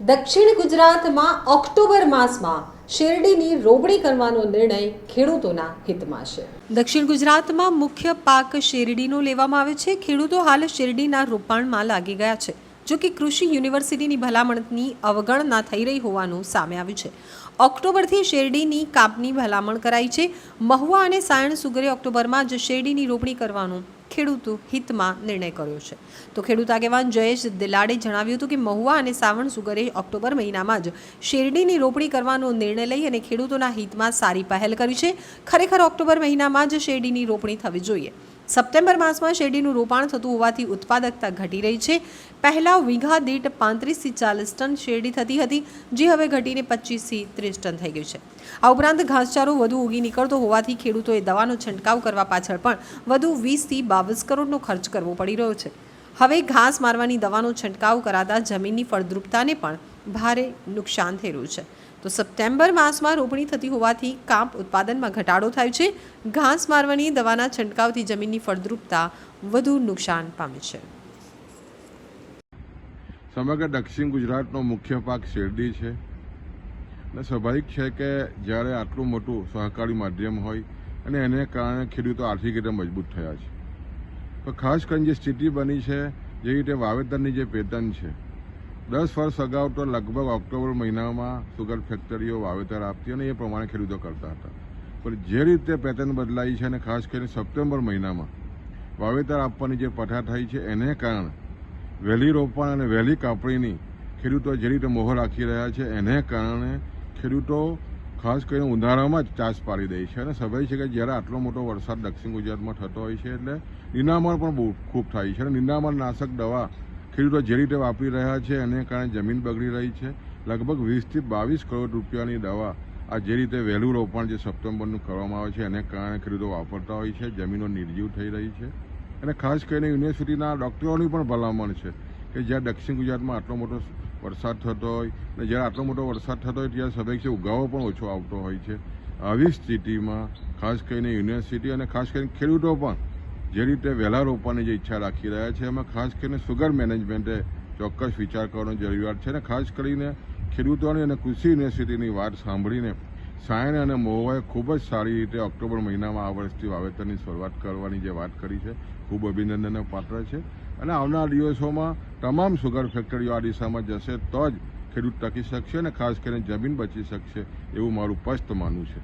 દક્ષિણ ગુજરાતમાં ઓક્ટોબર માસમાં શેરડીની રોપણી કરવાનો નિર્ણય ખેડૂતોના હિતમાં છે। દક્ષિણ ગુજરાતમાં મુખ્ય પાક શેરડીનો લેવામાં આવે છે। ખેડૂતો હાલ શેરડીના રોપણમાં લાગી ગયા છે, જો કે કૃષિ યુનિવર્સિટીની ભલામણની અવગણના થઈ રહી હોવાનું સામે આવ્યું છે। ઓક્ટોબરથી શેરડીની કાપની ભલામણ કરાઈ છે। મહુવા અને સાયણ સુગરે ઓક્ટોબરમાં જ શેરડીની રોપણી કરવાનો ખેડૂતો હિતમાં નિર્ણય કર્યો છે। તો ખેડૂત આગેવાન જયેશ દિલાડે જણાવ્યું હતું કે મહુવા અને સાવણ સુગરે ઓક્ટોબર મહિનામાં જ શેરડીની રોપણી કરવાનો નિર્ણય લઈ અને ખેડૂતોના હિતમાં સારી પહેલ કરી છે। ખરેખર ઓક્ટોબર મહિનામાં જ શેરડીની રોપણી થવી જોઈએ। સપ્ટેમ્બર માસમાં શેરડીનું રોપાણ થતું હોવાથી ઉત્પાદકતા ઘટી રહી છે। પહેલાં વીઘા દીઠ 35 થી 40 ટન શેરડી થતી હતી, જે હવે ઘટીને 25 થી 30 ટન થઈ ગઈ છે। આ ઉપરાંત ઘાસચારો વધુ ઉગી નીકળતો હોવાથી ખેડૂતોએ દવાનો છંટકાવ કરવા પાછળ પણ વધુ 20 થી 22 કરોડનો ખર્ચ કરવો પડી રહ્યો છે। હવે ઘાસ મારવાની દવાનો છંટકાવ કરાતા જમીનની ફળદ્રુપતાને પણ ભારે નુકસાન થઈ રહ્યું છે। તો સપ્ટેમ્બર માસમાં રોપણી થતી હોવાથી કાપ ઉત્પાદનમાં ઘટાડો થાય છે। ઘાસ મારવાની દવાના છંટકાવથી જમીનની ફળદ્રુપતા વધુ નુકસાન પામે છે। સમગ્ર દક્ષિણ ગુજરાતનો મુખ્ય પાક શેરડી છે અને સ્વાભાવિક છે કે જ્યારે આટલું મોટું સહકારી માધ્યમ હોય અને એને કારણે ખેડૂતો આર્થિક રીતે મજબૂત થયા છે, તો ખાસ કરીને જે સ્થિતિ બની છે, જે રીતે વાવેતરની જે પેટર્ન છે, 10 વર્ષ અગાઉ તો લગભગ ઓક્ટોબર મહિનામાં સુગર ફેક્ટરીઓ વાવેતર આપતી અને એ પ્રમાણે ખેડૂતો કરતા હતા, પણ જે રીતે પેટર્ન બદલાઈ છે અને ખાસ કરીને સપ્ટેમ્બર મહિનામાં વાવેતર આપવાની જે પઠા થઈ છે, એને કારણે વહેલી રોપણ અને વહેલી કાપણીની ખેડૂતો જે રીતે મોહ રાખી રહ્યા છે, એને કારણે ખેડૂતો ખાસ કરીને ઉનાળામાં જ ચાસ પાડી દે છે। અને સ્વાભાવિક છે કે જ્યારે આટલો મોટો વરસાદ દક્ષિણ ગુજરાતમાં થતો હોય છે એટલે નિંદામણ પણ બહુ ખૂબ થાય છે અને નિંદામણ નાશક દવા ખેડૂતો જે રીતે વાપરી રહ્યા છે એને કારણે જમીન બગડી રહી છે। લગભગ 20 થી 22 કરોડ રૂપિયાની દવા આ જે રીતે વહેલું રોપણ જે સપ્ટેમ્બરનું કરવામાં આવે છે એને કારણે ખેડૂતો વાપરતા હોય છે, જમીનો નિર્જીવ થઈ રહી છે। અને ખાસ કરીને યુનિવર્સિટીના ડૉક્ટરોની પણ ભલામણ છે કે જ્યાં દક્ષિણ ગુજરાતમાં આટલો મોટો વરસાદ થતો હોય અને જ્યારે આટલો મોટો વરસાદ થતો હોય ત્યારે સ્વાભાવિક છે ઉગાવો પણ ઓછો આવતો હોય છે। આવી સ્થિતિમાં ખાસ કરીને યુનિવર્સિટી અને ખાસ કરીને ખેડૂતો પણ જે રીતે વહેલા રોપવાની જે ઈચ્છા રાખી રહ્યા છે, એમાં ખાસ કરીને સુગર મેનેજમેન્ટે ચોક્કસ વિચાર કરવાની જરૂરિયાત છે। અને ખાસ કરીને ખેડૂતોની અને કૃષિ યુનિવર્સિટીની વાત સાંભળીને સાયણ અને મહુવાએ ખૂબ જ સારી રીતે ઓક્ટોબર મહિનામાં આ વર્ષથી વાવેતરની શરૂઆત કરવાની જે વાત કરી છે, ખૂબ અભિનંદનને પાત્ર છે। અને આવનાર દિવસોમાં તમામ સુગર ફેક્ટરીઓ આ દિશામાં જશે તો જ ખેડૂત ટકી શકશે અને ખાસ કરીને જમીન બચી શકશે, એવું મારું સ્પષ્ટ માનવું છે।